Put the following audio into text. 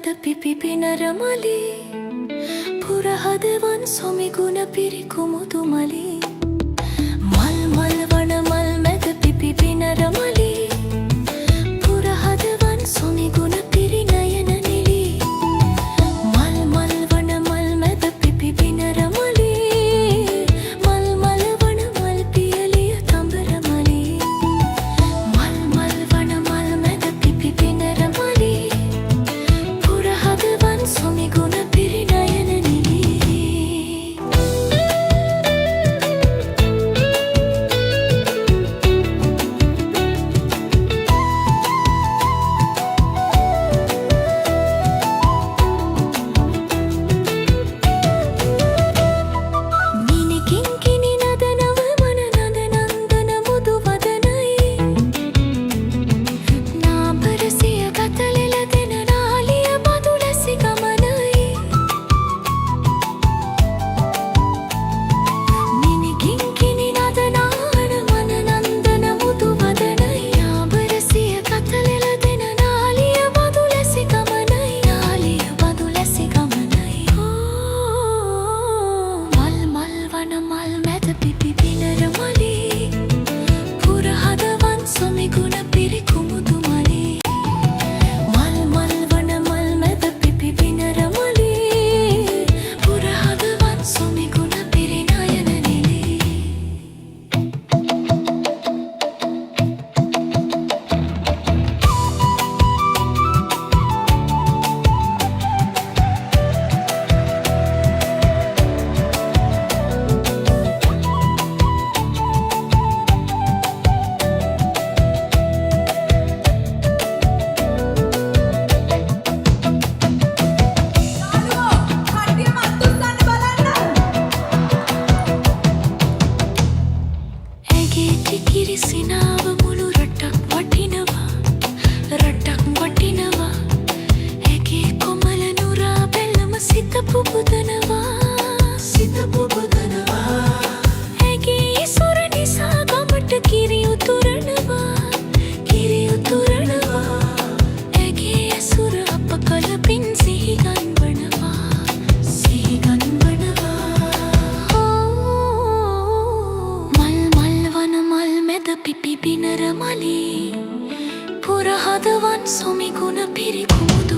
මැද පිපි පිනරමලි පුරහදවන් සොමිගුණ පිරි කුමුදු මලි මල් මල් වන මල් මැද පිපි පිනරමලි පුරහදවන් සොමිගුණ පිරි නයන නිලි මල් මල් වන මල් මැද පිපි පිනරමලි මල් මල් වන මල් පියලිය තඹරමලි මල් මල් වන මල් මැද පිපි පිනරමලි පුරහදවන් සොමිගුණ පිරි නයන නිලි සිනාව මුළු රටක් වටිනවා රටක් වටිනවා ඇගේ කොමල නුරා බැල්ලම සිත පුබුදනවා ඇගේ ඉසුර නිසා ගමට කිරි උතුරනවා ඇගේ ඇසුර අප කලපින් සිහිගන්වනවා පිපි පිනරමලි පුරහදවන් සොමිගුණ පිරි කුමුදු